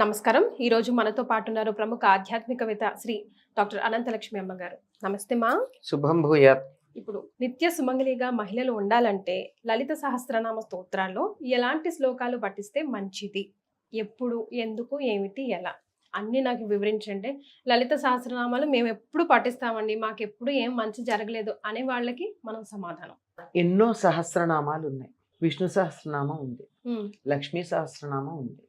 నమస్కారం. ఈరోజు మనతో పాటు ఉన్నారు ప్రముఖ ఆధ్యాత్మికవేత్త శ్రీ డాక్టర్ అనంతలక్ష్మి అమ్మగారు. నమస్తే మా. శుభం భూయాత్. ఇప్పుడు నిత్య సుమంగళిగా మహిళలు ఉండాలంటే లలిత సహస్రనామ స్తోత్రాల్లో ఎలాంటి శ్లోకాలు పఠిస్తే మంచిది? ఎప్పుడు, ఎందుకు, ఏమిటి, ఎలా అన్నీ నాకు వివరించండి. లలిత సహస్రనామాలు మేము ఎప్పుడు పఠిస్తామండి, మాకెప్పుడు ఏం మంచి జరగలేదు అనే వాళ్ళకి మనం సమాధానం. ఎన్నో సహస్రనామాలు ఉన్నాయి. విష్ణు సహస్రనామం ఉంది, లక్ష్మీ సహస్రనామం ఉంది,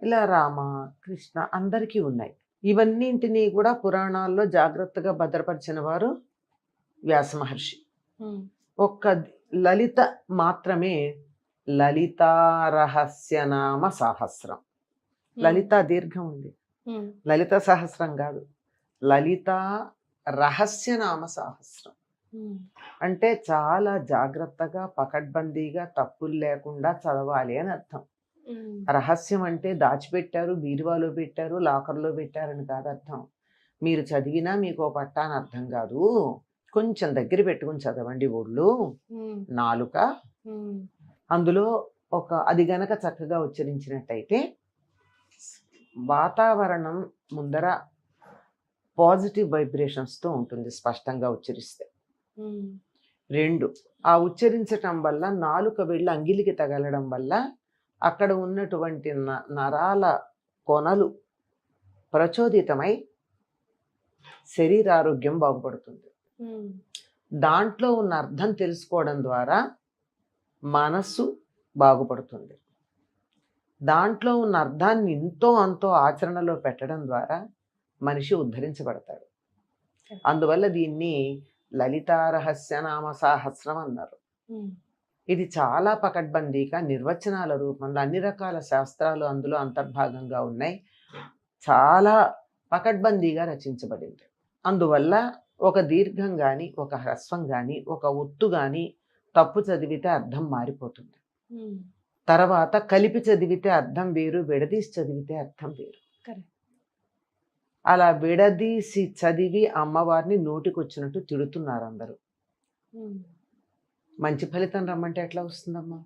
ఇలా రామ కృష్ణ అందరికీ ఉన్నాయి. ఇవన్నింటినీ కూడా పురాణాల్లో జాగ్రత్తగా భద్రపరిచిన వారు వ్యాస మహర్షి. ఒక్క లలిత మాత్రమే లలితా రహస్యనామ సహస్రం. లలిత దీర్ఘం ఉంది, లలిత సహస్రం కాదు, లలితా రహస్యనామ సహస్రం. అంటే చాలా జాగ్రత్తగా పకడ్బందీగా తప్పులు లేకుండా చదవాలి అని అర్థం. రహస్యం అంటే దాచిపెట్టారు, బీరువాలో పెట్టారు, లాకర్లో పెట్టారని కాదు అర్థం. మీరు చదివినా మీకు ఓ పట్టా అని అర్థం కాదు. కొంచెం దగ్గర పెట్టుకుని చదవండి. ఒళ్ళు, నాలుక, అందులో అది గనక చక్కగా ఉచ్చరించినట్టయితే వాతావరణం ముందర పాజిటివ్ వైబ్రేషన్స్తో ఉంటుంది స్పష్టంగా ఉచ్చరిస్తే. 2, ఆ ఉచ్చరించటం వల్ల నాలుక వెళ్ళి అంగిలికి తగలడం వల్ల అక్కడ ఉన్నటువంటి నరాల కొనలు ప్రచోదితమై శరీరారోగ్యం బాగుపడుతుంది. దాంట్లో ఉన్న అర్థం తెలుసుకోవడం ద్వారా మనస్సు బాగుపడుతుంది. దాంట్లో ఉన్న అర్థాన్ని ఇంతో అంతో ఆచరణలో పెట్టడం ద్వారా మనిషి ఉద్ధరించబడతాడు. అందువల్ల దీన్ని లలితా రహస్యనామ సహస్రం అన్నారు. ఇది చాలా పకడ్బందీగా నిర్వచనాల రూపంలో అన్ని రకాల శాస్త్రాలు అందులో అంతర్భాగంగా ఉన్నాయి. చాలా పకడ్బందీగా రచించబడింది. అందువల్ల ఒక దీర్ఘం కానీ, ఒక హ్రస్వం కానీ, ఒక ఒత్తు కానీ తప్పు చదివితే అర్థం మారిపోతుంది. తర్వాత కలిపి చదివితే అర్థం వేరు, విడదీసి చదివితే అర్థం వేరు. అలా విడదీసి చదివి అమ్మవారిని నోటికొచ్చినట్టు తిడుతున్నారు అందరూ. మంచి ఫలితం రమ్మంటే ఎట్లా వస్తుందమ్మా?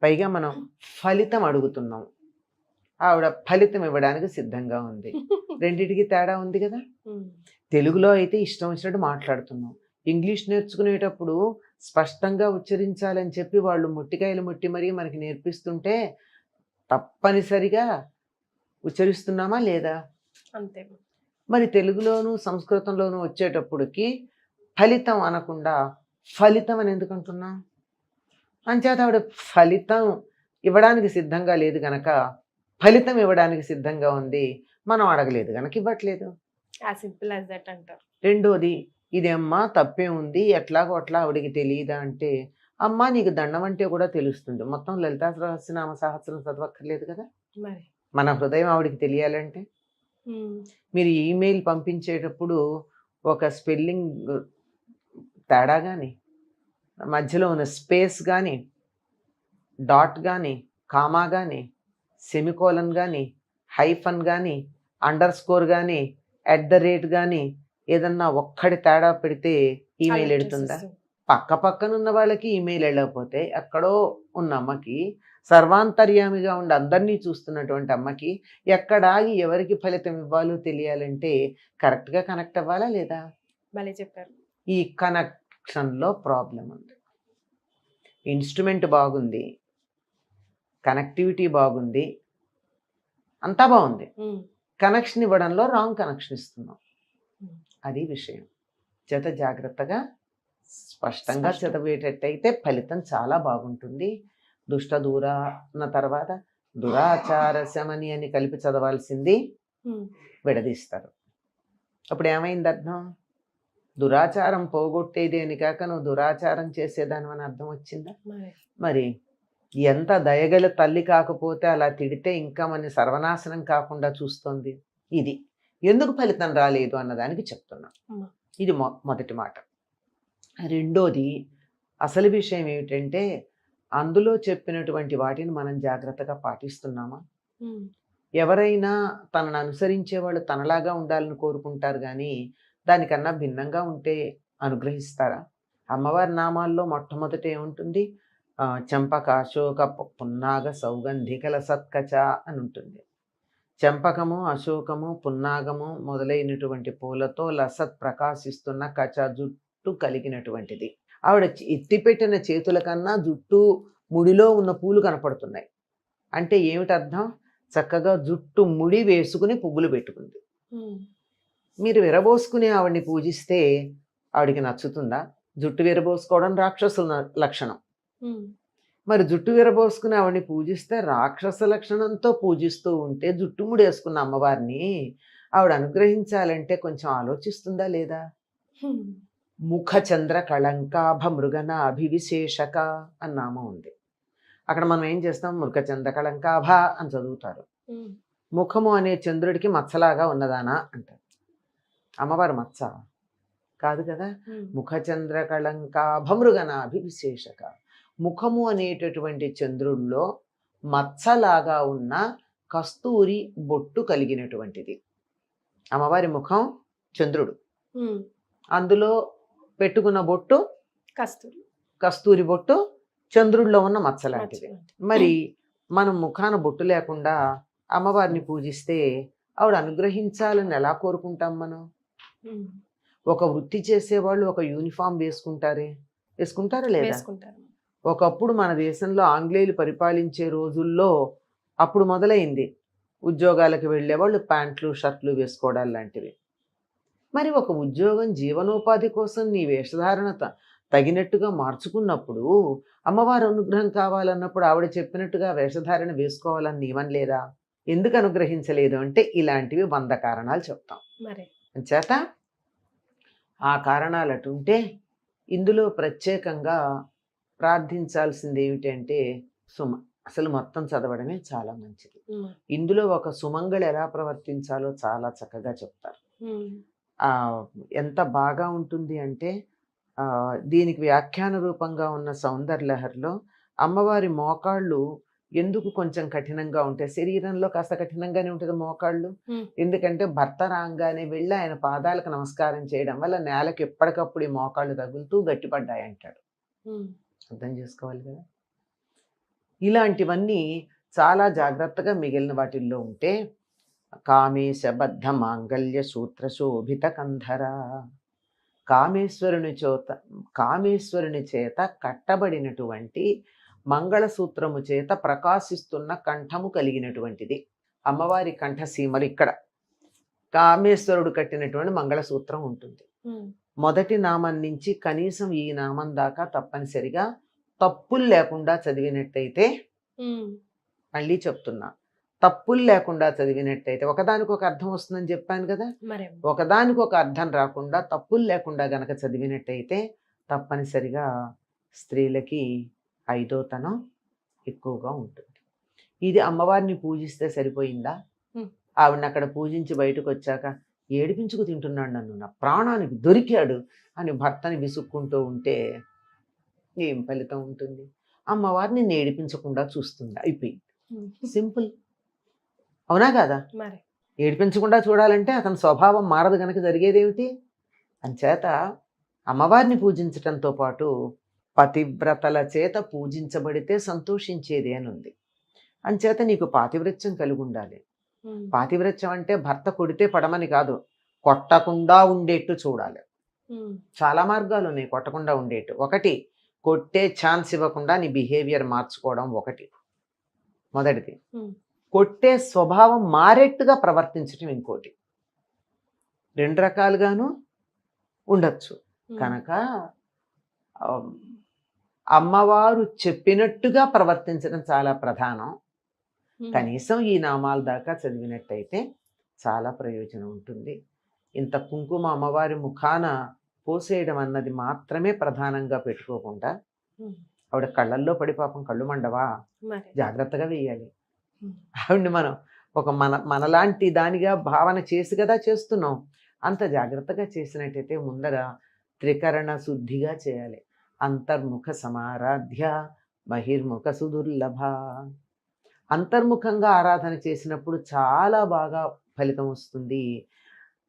పైగా మనం ఫలితం అడుగుతున్నాం, ఆవిడ ఫలితం ఇవ్వడానికి సిద్ధంగా ఉంది. రెండిటికి తేడా ఉంది కదా. తెలుగులో అయితే ఇష్టం వచ్చినట్టు మాట్లాడుతున్నాం. ఇంగ్లీష్ నేర్చుకునేటప్పుడు స్పష్టంగా ఉచ్చరించాలని చెప్పి వాళ్ళు ముట్టికాయలు ముట్టి మరీ మనకి నేర్పిస్తుంటే తప్పనిసరిగా ఉచ్చరిస్తున్నామా లేదా? అంతే. మరి తెలుగులోను సంస్కృతంలోనూ వచ్చేటప్పటికి ఫలితం అనకుండా ఫలితం అని ఎందుకు అంటున్నాం? అంచేత ఆవిడ ఫలితం ఇవ్వడానికి సిద్ధంగా లేదు గనక ఫలితం ఇవ్వడానికి సిద్ధంగా ఉంది. మనం అడగలేదు గనక ఇవ్వట్లేదు. రెండోది, ఇదేమ్మా తప్పే ఉంది, ఎట్లాగో అట్లా ఆవిడికి తెలియదా అంటే, అమ్మా నీకు దండం అంటే కూడా తెలుస్తుంది. మొత్తం లలితా సహస్రనామ సహస్రం చదవక్కర్లేదు కదా. మన హృదయం ఆవిడికి తెలియాలంటే మీరు ఈమెయిల్ పంపించేటప్పుడు ఒక స్పెల్లింగ్ తేడా కానీ, మధ్యలో ఉన్న స్పేస్ కానీ, డాట్ కానీ, కామా కానీ, సెమికోలన్ కానీ, హైఫన్ కానీ, అండర్ స్కోర్ కానీ, @ కానీ ఏదన్నా ఒక్కడి తేడా పెడితే ఈమెయిల్ ఎడుతుందా? పక్క పక్కన ఉన్న వాళ్ళకి ఈమెయిల్ వెళ్ళకపోతే ఎక్కడో ఉన్న అమ్మకి, సర్వాంతర్యామిగా ఉండి అందరినీ చూస్తున్నటువంటి అమ్మకి ఎక్కడాగి ఎవరికి ఫలితం ఇవ్వాలో తెలియాలంటే కరెక్ట్గా కనెక్ట్ అవ్వాలా లేదా? భలే చెప్పారు. ఈ కనెక్షన్లో ప్రాబ్లం ఉంది. ఇన్స్ట్రుమెంట్ బాగుంది, కనెక్టివిటీ బాగుంది, అంతా బాగుంది, కనెక్షన్ ఇవ్వడంలో రాంగ్ కనెక్షన్ ఇస్తున్నాం. అది విషయం. చేత జాగ్రత్తగా స్పష్టంగా చదివేటట్టయితే ఫలితం చాలా బాగుంటుంది. దుష్ట దూరాన తర్వాత దురాచార శమని అని కలిపి చదవాల్సింది విడదీస్తారు. అప్పుడు ఏమైంది అర్థం? దురాచారం పోగొట్టేది అని కాక నువ్వు దురాచారం చేసేదాని అని అర్థం వచ్చిందా? మరి ఎంత దయగల తల్లి కాకపోతే అలా తిడితే ఇంకా మన సర్వనాశనం కాకుండా చూస్తుంది. ఇది ఎందుకు ఫలితం రాలేదు అన్నదానికి చెప్తున్నా. ఇది మొదటి మాట. రెండోది, అసలు విషయం ఏమిటంటే అందులో చెప్పినటువంటి వాటిని మనం జాగ్రత్తగా పాటిస్తున్నామా? ఎవరైనా తనను అనుసరించే వాళ్ళు తనలాగా ఉండాలని కోరుకుంటారు, కానీ దానికన్నా భిన్నంగా ఉంటే అనుగ్రహిస్తారా? అమ్మవారి నామాల్లో మొట్టమొదట ఏముంటుంది? చంపక, అశోక, పున్నాగ, సౌగంధికల సత్కచ అని ఉంటుంది. చెంపకము, అశోకము, పున్నాగము మొదలైనటువంటి పూలతో లసత్ ప్రకాశిస్తున్న కచ జుట్టు కలిగినటువంటిది. ఆవిడ ఎత్తిపెట్టిన చేతుల కన్నా జుట్టు ముడిలో ఉన్న పూలు కనపడుతున్నాయి. అంటే ఏమిటి అర్థం? చక్కగా జుట్టు ముడి వేసుకుని పువ్వులు పెట్టుకుంది. మీరు విరబోసుకుని ఆవిడ్ని పూజిస్తే ఆవిడికి నచ్చుతుందా? జుట్టు విరబోసుకోవడం రాక్షసుల లక్షణం. మరి జుట్టు విరబోసుకుని ఆవిడ్ని పూజిస్తే రాక్షస లక్షణంతో పూజిస్తూ ఉంటే జుట్టు ముడేసుకున్న అమ్మవారిని ఆవిడ అనుగ్రహించాలంటే కొంచెం ఆలోచిస్తుందా లేదా? ముఖ చంద్ర కళంకాభ మృగన అభివిశేషక అని నామం ఉంది. అక్కడ మనం ఏం చేస్తాం? మృగ చంద్ర కళంకాభ అని చదువుతారు. ముఖము అనే చంద్రుడికి మచ్చలాగా ఉన్నదానా అంటారు. అమ్మవారు మచ్చ కాదు కదా. ముఖ చంద్ర కళంకాభ మృగన అభివిశేషక. ముఖము అనేటటువంటి చంద్రుడిలో మచ్చలాగా ఉన్న కస్తూరి బొట్టు కలిగినటువంటిది. అమ్మవారి ముఖం చంద్రుడు, అందులో పెట్టుకున్న బొట్టు కస్తూరి బొట్టు చంద్రుడిలో ఉన్న మచ్చ లాంటిది. మరి మనం ముఖాన బొట్టు లేకుండా అమ్మవారిని పూజిస్తే ఆవిడ అనుగ్రహించాలని ఎలా కోరుకుంటాం మనం? ఒక వృత్తి చేసేవాళ్ళు ఒక యూనిఫామ్ వేసుకుంటారా లేదా? ఒకప్పుడు మన దేశంలో ఆంగ్లేయులు పరిపాలించే రోజుల్లో అప్పుడు మొదలైంది ఉద్యోగాలకు వెళ్ళేవాళ్ళు ప్యాంట్లు షర్ట్లు వేసుకోవడాలు లాంటివి. మరి ఒక ఉద్యోగం జీవనోపాధి కోసం నీ వేషధారణ తగినట్టుగా మార్చుకున్నప్పుడు అమ్మవారి అనుగ్రహం కావాలన్నప్పుడు ఆవిడ చెప్పినట్టుగా వేషధారణ వేసుకోవాలని నియమం లేదా? ఎందుకు అనుగ్రహించలేదు అంటే ఇలాంటివి 100 కారణాలు చెప్తాం. చేత ఆ కారణాలు అటుంటే ఇందులో ప్రత్యేకంగా ప్రార్థించాల్సింది ఏమిటంటే అసలు మొత్తం చదవడమే చాలా మంచిది. ఇందులో ఒక సుమంగళి ఎలా ప్రవర్తించాలో చాలా చక్కగా చెప్తారు. ఎంత బాగా ఉంటుంది అంటే దీనికి వ్యాఖ్యాన రూపంగా ఉన్న సౌందర్యలహరిలో అమ్మవారి మోకాళ్ళు ఎందుకు కొంచెం కఠినంగా ఉంటాయి? శరీరంలో కాస్త కఠినంగానే ఉంటుంది మోకాళ్ళు. ఎందుకంటే భర్త రాగానే వెళ్ళి ఆయన పాదాలకు నమస్కారం చేయడం వల్ల నేలకు ఎప్పటికప్పుడు ఈ మోకాళ్ళు తగులుతూ గట్టిపడ్డాయి అంటాడు. అర్థం చేసుకోవాలి కదా. ఇలాంటివన్నీ చాలా జాగ్రత్తగా మిగిలిన వాటిల్లో ఉంటే కామేశబద్ధ మాంగళ్య సూత్ర శోభిత కంధర. కామేశ్వరుని చేత కట్టబడినటువంటి మంగళసూత్రము చేత ప్రకాశిస్తున్న కంఠము కలిగినటువంటిది అమ్మవారి కంఠసీమలు. ఇక్కడ కామేశ్వరుడు కట్టినటువంటి మంగళసూత్రం ఉంటుంది. మొదటి నామం నుంచి కనీసం ఈ నామం దాకా తప్పనిసరిగా తప్పులు లేకుండా చదివినట్టయితే, మళ్ళీ చెప్తున్నా, తప్పులు లేకుండా చదివినట్టయితే ఒకదానికొక అర్థం వస్తుందని చెప్పాను కదా. ఒకదానికొక అర్థం రాకుండా తప్పులు లేకుండా గనక చదివినట్టయితే తప్పనిసరిగా స్త్రీలకి 5వ ఎక్కువగా ఉంటుంది. ఇది అమ్మవారిని పూజిస్తే సరిపోయిందా? ఆవిడని అక్కడ పూజించి బయటకు వచ్చాక ఏడిపించుకు తింటున్నాడు, నన్ను నా ప్రాణానికి దొరికాడు అని భర్తని విసుక్కుంటూ ఉంటే ఏం ఫలితం ఉంటుంది? అమ్మవారిని ఏడిపించకుండా చూస్తుంది, అయిపోయింది. సింపుల్. అవునా కాదా? ఏడిపించకుండా చూడాలంటే అతని స్వభావం మారదు కనుక జరిగేదేమిటి? అంచేత అమ్మవారిని పూజించటంతో పాటు పతివ్రతల చేత పూజించబడితే సంతోషించేది అని ఉంది. అంచేత నీకు పాతివ్రత్యం కలిగి ఉండాలి. పాతివ్రత్యం అంటే భర్త కొడితే పడమని కాదు, కొట్టకుండా ఉండేట్టు చూడాలి. చాలా మార్గాలు ఉన్నాయి కొట్టకుండా ఉండేట్టు. ఒకటి, కొట్టే ఛాన్స్ ఇవ్వకుండా నీ బిహేవియర్ మార్చుకోవడం ఒకటి, మొదటిది. కొట్టే స్వభావం మారేట్టుగా ప్రవర్తించడం ఇంకోటి. 2 రకాలుగాను ఉండొచ్చు. కనుక అమ్మవారు చెప్పినట్టుగా ప్రవర్తించడం చాలా ప్రధానం. కనీసం ఈ నామాల దాకా చదివినట్టయితే చాలా ప్రయోజనం ఉంటుంది. ఇంత కుంకుమ అమ్మవారి ముఖాన పోసేయడం అన్నది మాత్రమే ప్రధానంగా పెట్టుకోకుండా ఆవిడ కళ్ళల్లో పడి పాపం కళ్ళు మండవా, జాగ్రత్తగా వేయాలి. ఆవిడ్ని మనం ఒక మనలాంటి దానిగా భావన చేసి కదా చేస్తున్నాం. అంత జాగ్రత్తగా చేసినట్టయితే ముందర త్రికరణ శుద్ధిగా చేయాలి. అంతర్ముఖ సమారాధ్య బహిర్ముఖ సుదుర్లభ. అంతర్ముఖంగా ఆరాధన చేసినప్పుడు చాలా బాగా ఫలితం వస్తుంది.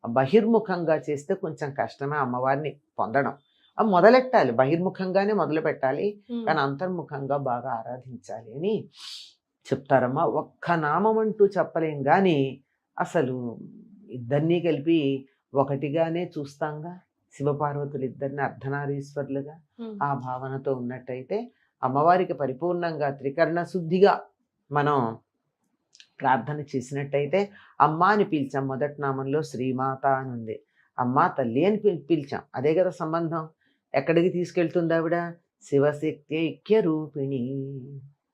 బహిర్ముఖంగా చేస్తే కొంచెం కష్టమే అమ్మవారిని పొందడం. మొదలెట్టాలి, బహిర్ముఖంగానే మొదలు పెట్టాలి, కానీ అంతర్ముఖంగా బాగా ఆరాధించాలి అని చెప్తారమ్మా. ఒక్క నామం అంటూ చెప్పలేం కానీ అసలు ఇద్దరినీ కలిపి ఒకటిగానే చూస్తాంగా. శివపార్వతులు ఇద్దరిని అర్ధనారీశ్వరులుగా ఆ భావనతో ఉన్నట్టయితే అమ్మవారికి పరిపూర్ణంగా త్రికరణ శుద్ధిగా మనం ప్రార్థన చేసినట్టయితే అమ్మ అని పిలిచాం. మొదటి నామంలో శ్రీమాత అని ఉంది. అమ్మ తల్లి అని పిలిచాం. అదే కదా సంబంధం. ఎక్కడికి తీసుకెళ్తుంది ఆవిడ? శివశక్తి ఐక్య రూపిణి.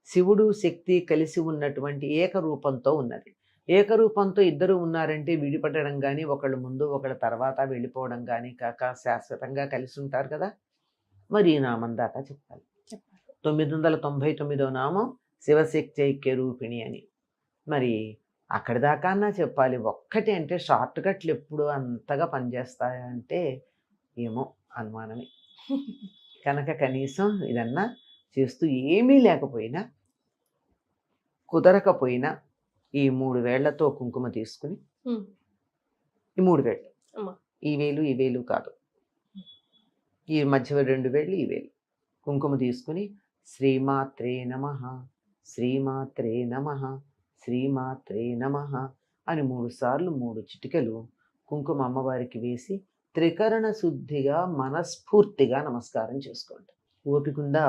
శివుడు శక్తి కలిసి ఉన్నటువంటి ఏకరూపంతో ఉన్నది. ఏకరూపంతో ఇద్దరు ఉన్నారంటే విడిపడడం కానీ ఒకళ్ళు ముందు ఒకళ్ళ తర్వాత వెళ్ళిపోవడం కానీ కాక శాశ్వతంగా కలిసి ఉంటారు కదా. మరి ఈ నామం దాకా చెప్పాలి. 999వ నామం శివశక్తి ఐక్య రూపిణి అని. మరి అక్కడి దాకా అన్నా చెప్పాలి. ఒక్కటి అంటే షార్ట్ కట్లు ఎప్పుడు అంతగా పనిచేస్తాయంటే ఏమో అనుమానమే. కనుక కనీసం ఇదన్నా చేస్తూ ఏమీ లేకపోయినా కుదరకపోయినా ఈ 3 వేళ్లతో కుంకుమ తీసుకుని, ఈ 3 వేళ్ళు, ఈ వేలు కాదు, ఈ మధ్య 2 వేళ్ళు, ఈ వేలు కుంకుమ తీసుకుని శ్రీమాత్రే నమః, శ్రీమాత్రే నమః, శ్రీమాత్రే నమః అని 3 సార్లు 3 చిటికలు కుంకుమ అమ్మవారికి వేసి త్రికరణ శుద్ధిగా మనస్ఫూర్తిగా నమస్కారం చేసుకోండి. ఓపికందా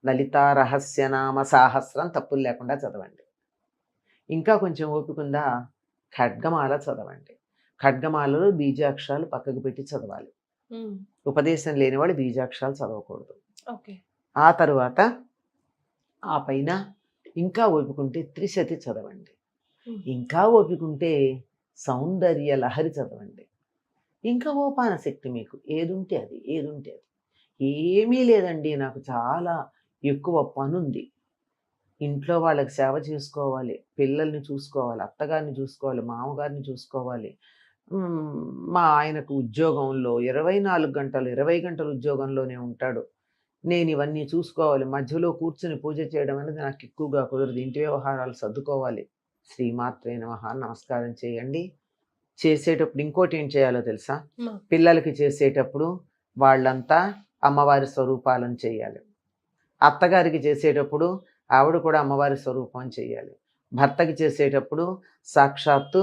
లలితా రహస్యనామ సాహస్రం తప్పులు లేకుండా చదవండి. ఇంకా కొంచెం ఓపికందా ఖడ్గమాల చదవండి. ఖడ్గమాలలో బీజాక్షరాలు పక్కకు పెట్టి చదవాలి. ఉపదేశం లేనివాడు బీజాక్షరాలు చదవకూడదు. ఆ తరువాత ఆ పైన ఇంకా ఓపికంటే త్రిశతి చదవండి. ఇంకా ఓపికంటే సౌందర్య లహరి చదవండి. ఇంకా ఓపాన శక్తి మీకు ఏదుంటే అది. ఏమీ లేదండి, నాకు చాలా ఎక్కువ పనుంది, ఇంట్లో వాళ్ళకి సేవ చేసుకోవాలి, పిల్లల్ని చూసుకోవాలి, అత్తగారిని చూసుకోవాలి, మామగారిని చూసుకోవాలి, మా ఆయనకు ఉద్యోగంలో 24 గంటలు 20 గంటలు ఉద్యోగంలోనే ఉంటాడు, నేను ఇవన్నీ చూసుకోవాలి, మధ్యలో కూర్చుని పూజ చేయడం అనేది నాకు ఎక్కువగా కుదరదు, ఇంటి వ్యవహారాలు సర్దుకోవాలి. శ్రీమాత్రే నమః నమస్కారం చేయండి. చేసేటప్పుడు ఇంకోటి ఏం చేయాలో తెలుసా? పిల్లలకి చేసేటప్పుడు వాళ్ళంతా అమ్మవారి స్వరూపాలను చేయాలి. అత్తగారికి చేసేటప్పుడు ఆవిడ కూడా అమ్మవారి స్వరూపం చేయాలి. భర్తకి చేసేటప్పుడు సాక్షాత్తు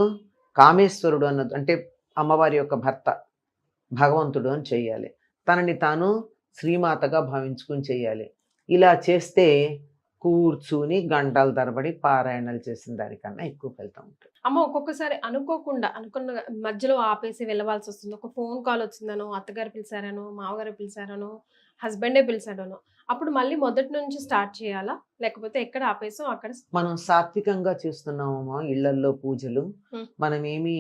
కామేశ్వరుడు అన్నది అంటే అమ్మవారి యొక్క భర్త భగవంతుడు అని చేయాలి. తనని తాను శ్రీమాతగా భావించుకుని చేయాలి. ఇలా చేస్తే కూర్చుని గంటల తరబడి పారాయణలు చేసిన దానికన్నా ఎక్కువ ఫలితం ఉంటుంది. అమ్మ ఒక్కొక్కసారి అనుకోకుండా అనుకున్న మధ్యలో ఆపేసి వెళ్ళవలసి వస్తుంది. ఒక ఫోన్ కాల్ వచ్చిందనో, అత్తగారు పిలిచారనో, మామగారు పిలిచారనో, హస్బెండే పిలిచాడనో, అప్పుడు మళ్ళీ మొదటి నుంచి స్టార్ట్ చేయాలా, లేకపోతే ఎక్కడ ఆపేసో అక్కడ? మనం సాత్వికంగా చేస్తున్నామమ్మా ఇళ్లల్లో పూజలు. మనమేమి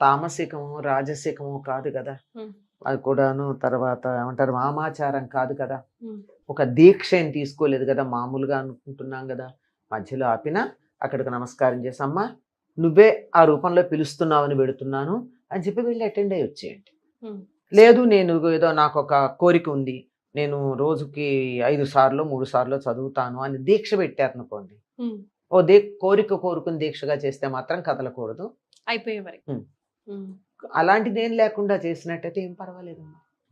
తామసికము రాజసికము కాదు కదా. అది కూడాను తర్వాత ఏమంటారు మామాచారం కాదు కదా. ఒక దీక్ష ఏం తీసుకోలేదు కదా, మామూలుగా అనుకుంటున్నాం కదా. మధ్యలో ఆపినా అక్కడికి నమస్కారం చేసమ్మా నువ్వే ఆ రూపంలో పిలుస్తున్నావని పెడుతున్నాను అని చెప్పి వెళ్ళి అటెండ్ అయ్యి వచ్చేయండి. లేదు నేను ఏదో నాకు ఒక కోరిక ఉంది, నేను రోజుకి 5 సార్లు 3 సార్లు చదువుతాను అని దీక్ష పెట్టారనుకోండి, ఓ కోరుకుని దీక్షగా చేస్తే మాత్రం కదలకూడదు, అయిపోయే వరకు. అలాంటిది ఏం లేకుండా చేసినట్టయితే ఏం పర్వాలేదు.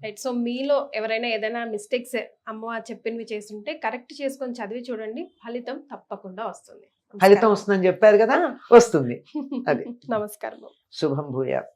రైట్. సో మీలో ఎవరైనా ఏదైనా మిస్టేక్స్ అమ్మ చెప్పినవి చేస్తుంటే కరెక్ట్ చేసుకొని చదివి చూడండి, ఫలితం తప్పకుండా వస్తుంది. ఫలితం వస్తుందని చెప్పారు కదా, వస్తుంది. అది నమస్కారం. శుభం భూయాత్.